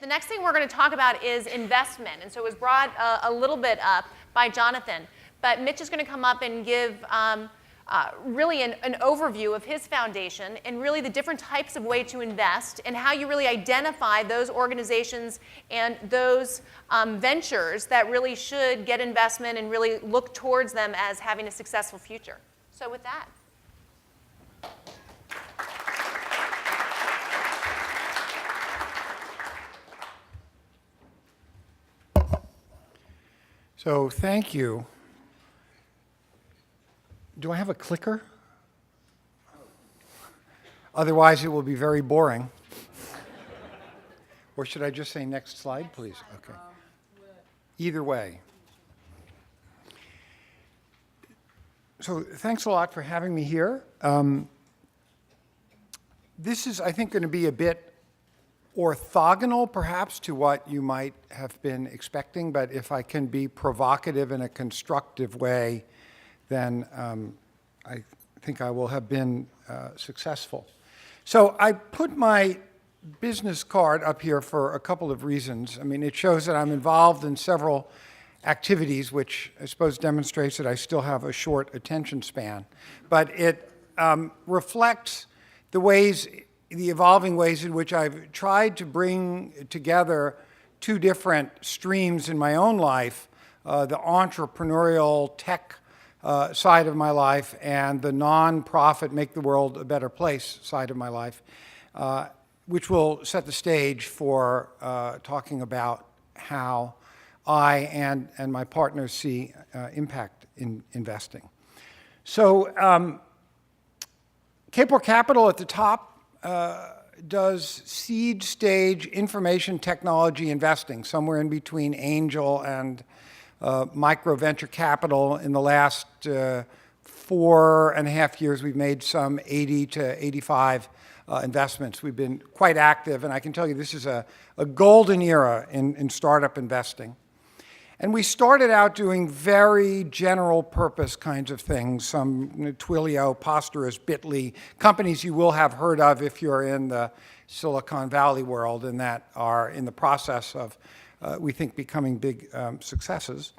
The next thing we're going to talk about is investment. And so it was brought a little bit up by Jonathan. But Mitch is going to come up and give really an overview of his foundation and really the different types of way to invest and how you really identify those organizations and those ventures that really should get investment and really look towards them as having a successful future. So with that. So thank you. Do I have a clicker? Otherwise, it will be very boring. Or should I just say next slide, please? Okay. Either way. So thanks a lot for having me here. This is, I think, going to be a bit orthogonal, perhaps, to what you might have been expecting, but if I can be provocative in a constructive way, then I think I will have been successful. So I put my business card up here for a couple of reasons. I mean, it shows that I'm involved in several activities, which I suppose demonstrates that I still have a short attention span. But it reflects the evolving ways in which I've tried to bring together two different streams in my own life, the entrepreneurial tech side of my life and the nonprofit make the world a better place side of my life, which will set the stage for talking about how I and my partners see impact in investing. So Kapor Capital at the top does seed stage information technology investing, somewhere in between angel and micro venture capital. In the last 4.5 years, we've made some 80 to 85 investments. We've been quite active, and I can tell you this is a golden era in startup investing. And we started out doing very general purpose kinds of things, some Twilio, Posterous, Bitly, companies you will have heard of if you're in the Silicon Valley world and that are in the process of, we think, becoming big successes.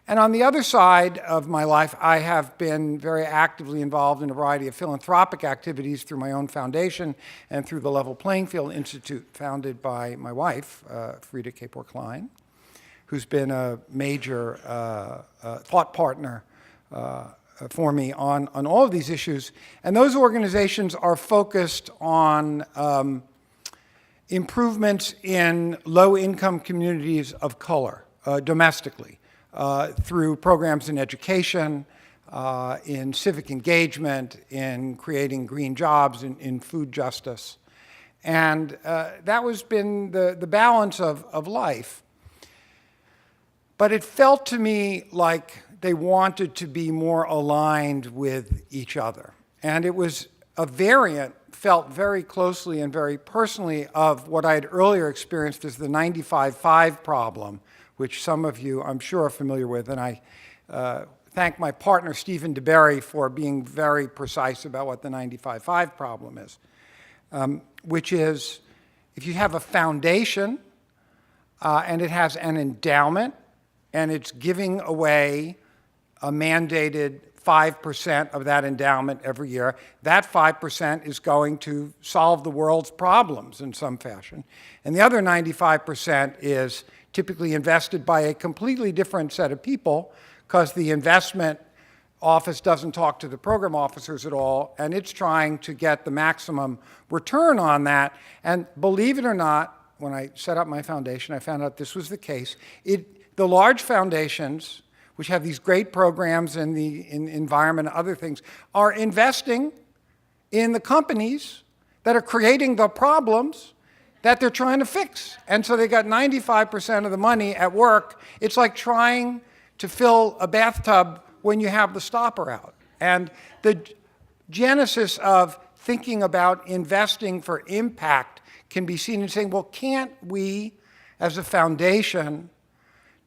And on the other side of my life, I have been very actively involved in a variety of philanthropic activities through my own foundation and through the Level Playing Field Institute, founded by my wife, Frida Kapor Klein, who's been a major thought partner for me on all of these issues. And those organizations are focused on improvements in low-income communities of color domestically through programs in education, in civic engagement, in creating green jobs, in food justice. And that has been the balance of life. But it felt to me like they wanted to be more aligned with each other. And it was a variant, felt very closely and very personally, of what I had earlier experienced as the 95-5 problem, which some of you, I'm sure, are familiar with. And I thank my partner, Stephen DeBerry, for being very precise about what the 95-5 problem is, which is if you have a foundation and it has an endowment, and it's giving away a mandated 5% of that endowment every year. That 5% is going to solve the world's problems in some fashion. And the other 95% is typically invested by a completely different set of people because the investment office doesn't talk to the program officers at all, and it's trying to get the maximum return on that. And believe it or not, when I set up my foundation, I found out this was the case. The large foundations, which have these great programs in the environment and other things, are investing in the companies that are creating the problems that they're trying to fix. And so they got 95% of the money at work. It's like trying to fill a bathtub when you have the stopper out. And the genesis of thinking about investing for impact can be seen in saying, well, can't we, as a foundation,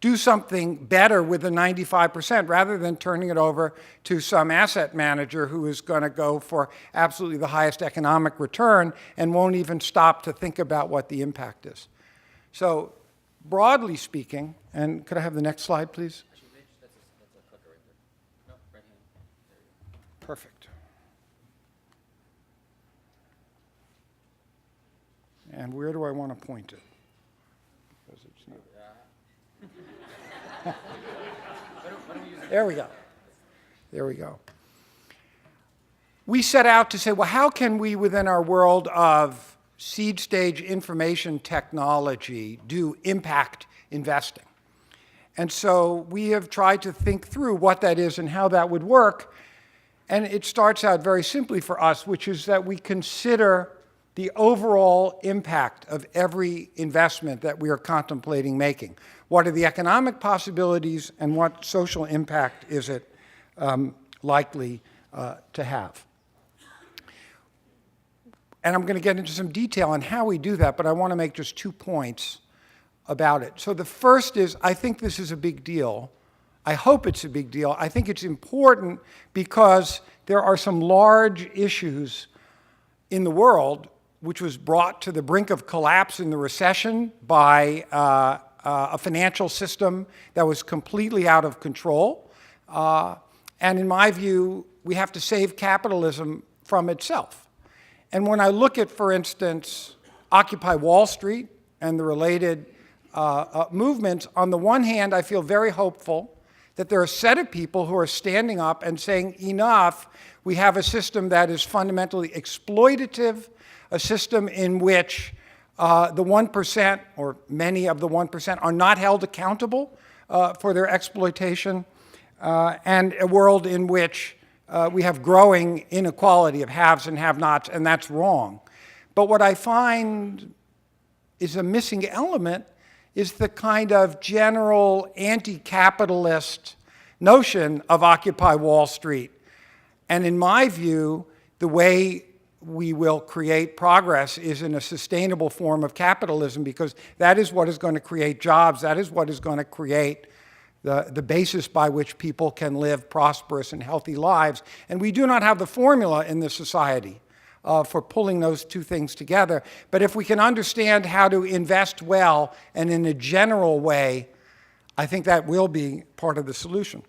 do something better with the 95% rather than turning it over to some asset manager who is going to go for absolutely the highest economic return and won't even stop to think about what the impact is. So broadly speaking, and could I have the next slide, please? Actually, Mitch, that's a clicker right there. No, right hand. There you go. Perfect. And where do I want to point it? Because it's not. Why don't we use it? There we go. There we go. We set out to say, well, how can we, within our world of seed stage information technology, do impact investing? And so we have tried to think through what that is and how that would work. And it starts out very simply for us, which is that we consider the overall impact of every investment that we are contemplating making. What are the economic possibilities and what social impact is it likely to have? And I'm going to get into some detail on how we do that, but I want to make just 2 points about it. So the first is, I think this is a big deal. I hope it's a big deal. I think it's important because there are some large issues in the world which was brought to the brink of collapse in the recession by a financial system that was completely out of control. And in my view, we have to save capitalism from itself. And when I look at, for instance, Occupy Wall Street and the related movements, on the one hand, I feel very hopeful that there are a set of people who are standing up and saying, enough, we have a system that is fundamentally exploitative, a system in which the 1%, or many of the 1%, are not held accountable for their exploitation, and a world in which we have growing inequality of haves and have-nots, and that's wrong. But what I find is a missing element is the kind of general anti-capitalist notion of Occupy Wall Street. And in my view, the way we will create progress is in a sustainable form of capitalism, because that is what is going to create jobs. That is what is going to create the basis by which people can live prosperous and healthy lives. And we do not have the formula in this society for pulling those two things together. But if we can understand how to invest well and in a general way, I think that will be part of the solution.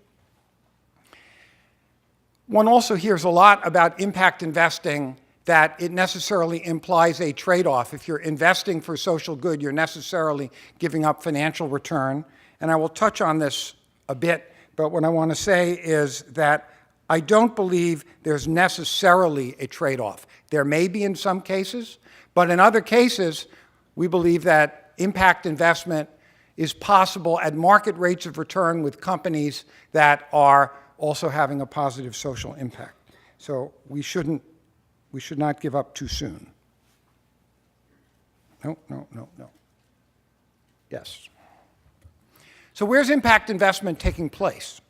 One also hears a lot about impact investing, that it necessarily implies a trade-off. If you're investing for social good, you're necessarily giving up financial return. And I will touch on this a bit, but what I want to say is that I don't believe there's necessarily a trade-off. There may be in some cases, but in other cases, we believe that impact investment is possible at market rates of return with companies that are also having a positive social impact. So we should not give up too soon. No. Yes. So where's impact investment taking place?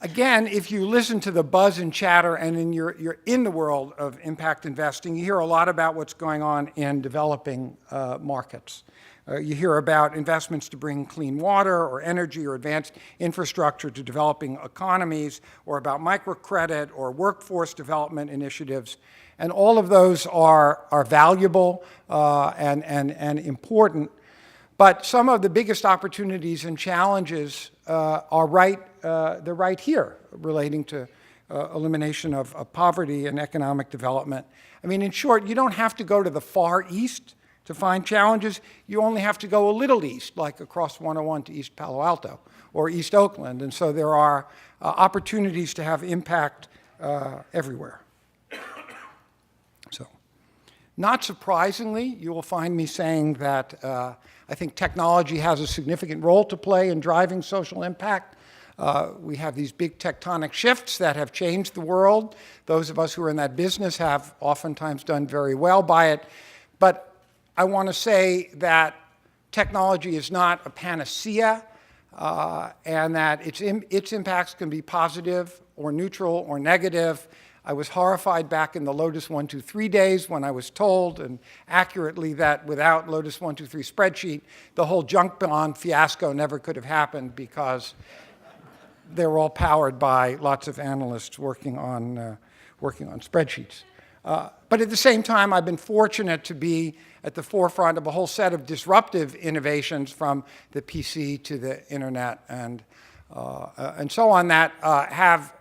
Again, if you listen to the buzz and chatter and you're in the world of impact investing, you hear a lot about what's going on in developing markets. You hear about investments to bring clean water or energy or advanced infrastructure to developing economies, or about microcredit or workforce development initiatives. And all of those are valuable and important. But some of the biggest opportunities and challenges are right here, relating to elimination of poverty and economic development. I mean, in short, you don't have to go to the far east to find challenges. You only have to go a little east, like across 101 to East Palo Alto or East Oakland. And so there are opportunities to have impact everywhere. So, not surprisingly, you will find me saying that I think technology has a significant role to play in driving social impact. We have these big tectonic shifts that have changed the world. Those of us who are in that business have oftentimes done very well by it. But I want to say that technology is not a panacea, and that its impacts can be positive or neutral or negative. I was horrified back in the Lotus 1-2-3 days when I was told, and accurately, that without Lotus 1-2-3 spreadsheet, the whole junk bond fiasco never could have happened, because they were all powered by lots of analysts working on spreadsheets. But at the same time, I've been fortunate to be at the forefront of a whole set of disruptive innovations, from the PC to the internet and so on, that have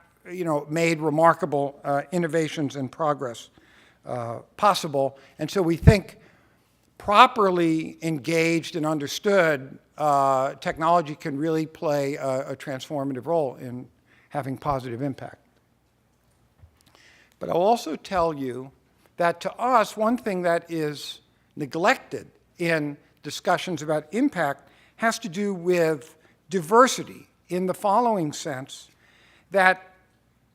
made remarkable innovations and progress possible. And so we think properly engaged and understood, technology can really play a transformative role in having positive impact. But I'll also tell you that to us, one thing that is neglected in discussions about impact has to do with diversity, in the following sense, that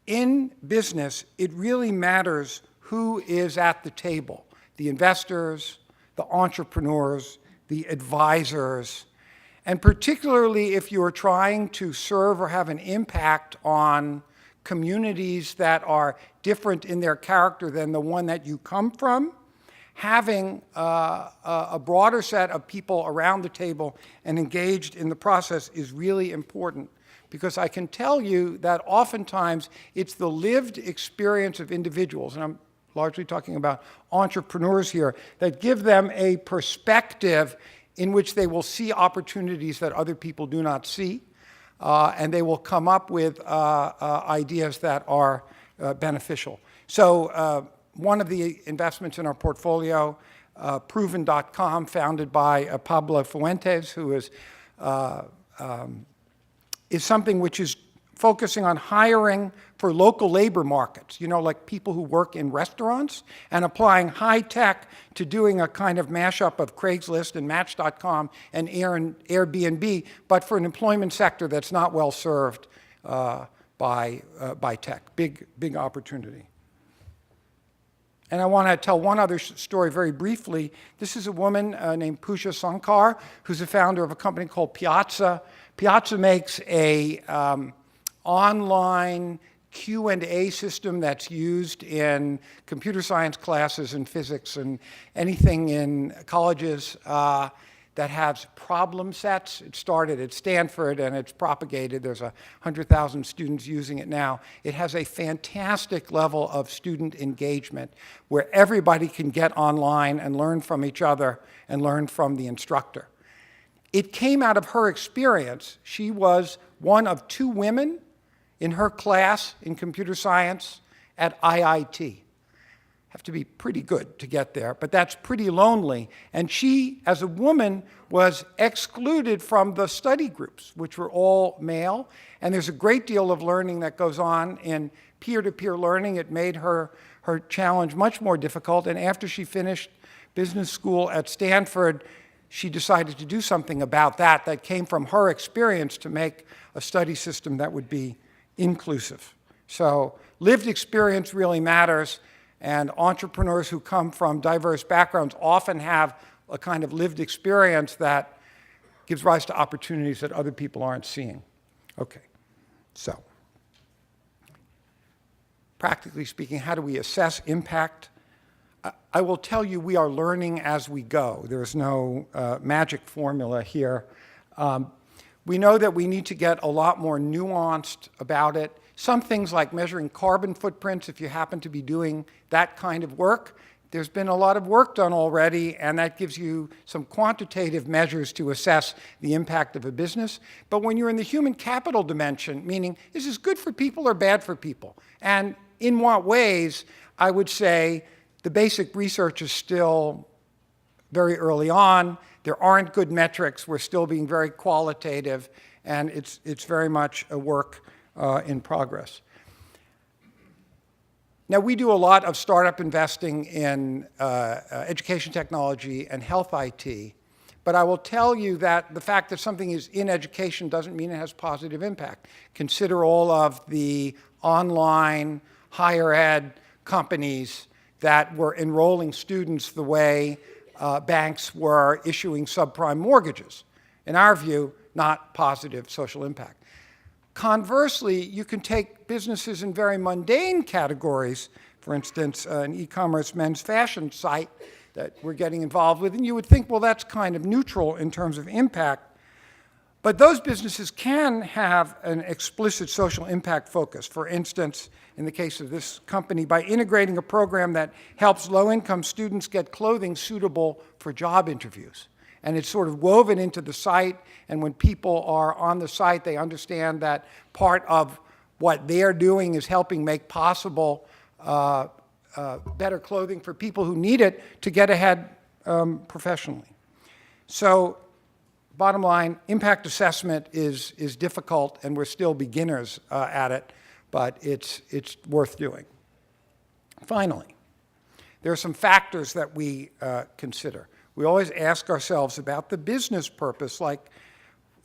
in business, it really matters who is at the table: the investors, the entrepreneurs, the advisors, and particularly if you're trying to serve or have an impact on communities that are different in their character than the one that you come from, having a broader set of people around the table and engaged in the process is really important. Because I can tell you that oftentimes it's the lived experience of individuals, and I'm largely talking about entrepreneurs here, that give them a perspective in which they will see opportunities that other people do not see, and they will come up with ideas that are beneficial. So one of the investments in our portfolio, Proven.com, founded by Pablo Fuentes, who is something which is focusing on hiring for local labor markets, like people who work in restaurants, and applying high tech to doing a kind of mashup of Craigslist and Match.com and Airbnb, but for an employment sector that's not well served by tech. Big opportunity. And I want to tell one other story very briefly. This is a woman named Pooja Sankar, who's the founder of a company called Piazza. Piazza makes a online Q&A system that's used in computer science classes and physics and anything in colleges that has problem sets. It started at Stanford and it's propagated. There's 100,000 students using it now. It has a fantastic level of student engagement where everybody can get online and learn from each other and learn from the instructor. It came out of her experience. She was one of 2 women in her class in computer science at IIT. Have to be pretty good to get there, but that's pretty lonely. And she, as a woman, was excluded from the study groups, which were all male. And there's a great deal of learning that goes on in peer-to-peer learning. It made her challenge much more difficult. And after she finished business school at Stanford, she decided to do something about that. That came from her experience to make a study system that would be inclusive. So lived experience really matters. And entrepreneurs who come from diverse backgrounds often have a kind of lived experience that gives rise to opportunities that other people aren't seeing. Okay, so practically speaking, how do we assess impact? I will tell you we are learning as we go. There's no magic formula here. We know that we need to get a lot more nuanced about it. Some things like measuring carbon footprints, if you happen to be doing that kind of work, there's been a lot of work done already, and that gives you some quantitative measures to assess the impact of a business. But when you're in the human capital dimension, meaning is this good for people or bad for people? And in what ways, I would say the basic research is still very early on. There aren't good metrics. We're still being very qualitative, and it's very much a work in progress. Now, we do a lot of startup investing in education technology and health IT, but I will tell you that the fact that something is in education doesn't mean it has positive impact. Consider all of the online higher ed companies that were enrolling students the way banks were issuing subprime mortgages. In our view, not positive social impact. Conversely, you can take businesses in very mundane categories, for instance, an e-commerce men's fashion site that we're getting involved with, and you would think, well, that's kind of neutral in terms of impact. But those businesses can have an explicit social impact focus. For instance, in the case of this company, by integrating a program that helps low-income students get clothing suitable for job interviews. And it's sort of woven into the site, and when people are on the site, they understand that part of what they're doing is helping make possible better clothing for people who need it to get ahead professionally. So, bottom line, impact assessment is difficult, and we're still beginners at it, but it's worth doing. Finally, there are some factors that we consider. We always ask ourselves about the business purpose, like,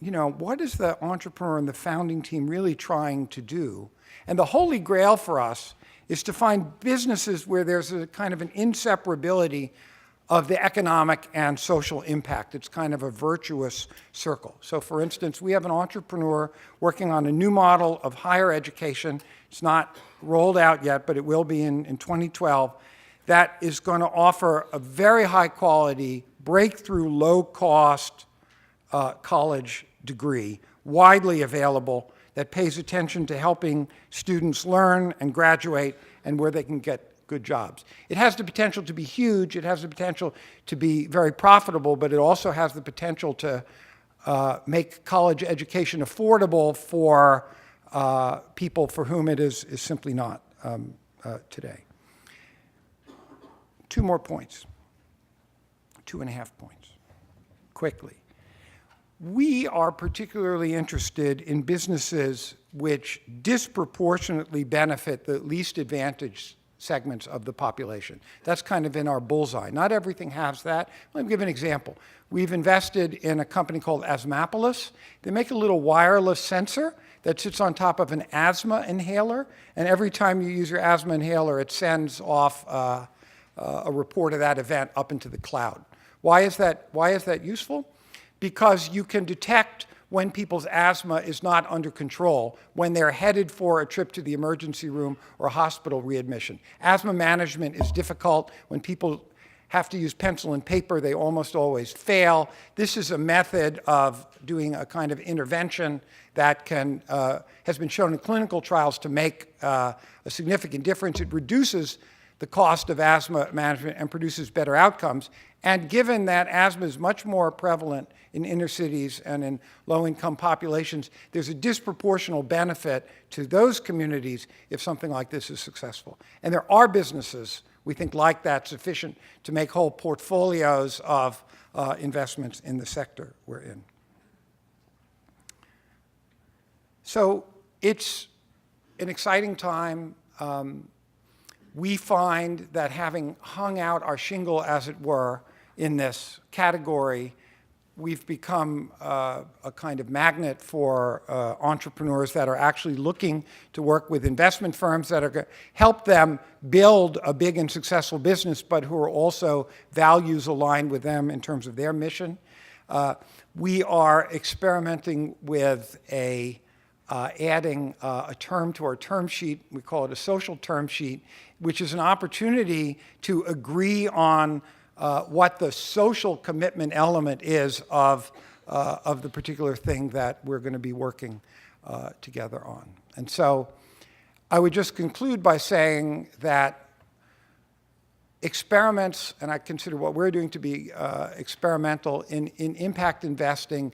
you know, what is the entrepreneur and the founding team really trying to do? And the holy grail for us is to find businesses where there's a kind of an inseparability of the economic and social impact. It's kind of a virtuous circle. So for instance, we have an entrepreneur working on a new model of higher education. It's not rolled out yet, but it will be in 2012. That is going to offer a very high quality, breakthrough, low cost college degree, widely available, that pays attention to helping students learn and graduate and where they can get good jobs. It has the potential to be huge, it has the potential to be very profitable, but it also has the potential to make college education affordable for people for whom it is simply not today. 2 more points, 2.5 points, quickly. We are particularly interested in businesses which disproportionately benefit the least advantaged segments of the population. That's kind of in our bullseye. Not everything has that. Let me give an example. We've invested in a company called Asmapolis. They make a little wireless sensor that sits on top of an asthma inhaler, and every time you use your asthma inhaler, it sends off a report of that event up into the cloud. Why is that useful? Because you can detect when people's asthma is not under control, when they're headed for a trip to the emergency room or hospital readmission. Asthma management is difficult. When people have to use pencil and paper, they almost always fail. This is a method of doing a kind of intervention that has been shown in clinical trials to make a significant difference. It reduces the cost of asthma management and produces better outcomes. And given that asthma is much more prevalent in inner cities and in low-income populations, there's a disproportional benefit to those communities if something like this is successful. And there are businesses, we think, like that, sufficient to make whole portfolios of investments in the sector we're in. So it's an exciting time. We find that having hung out our shingle, as it were, in this category, we've become a kind of magnet for entrepreneurs that are actually looking to work with investment firms that are going to help them build a big and successful business, but who are also values aligned with them in terms of their mission. We are experimenting with adding a term to our term sheet. We call it a social term sheet, which is an opportunity to agree on what the social commitment element is of the particular thing that we're going to be working together on. And so I would just conclude by saying that experiments, and I consider what we're doing to be experimental in impact investing,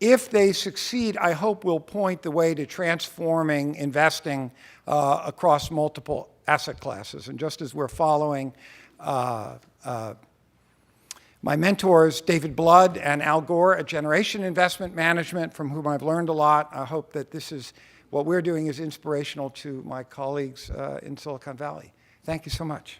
if they succeed, I hope will point the way to transforming investing across multiple asset classes. And just as we're following my mentors, David Blood and Al Gore at Generation Investment Management, from whom I've learned a lot, I hope that what we're doing is inspirational to my colleagues in Silicon Valley. Thank you so much.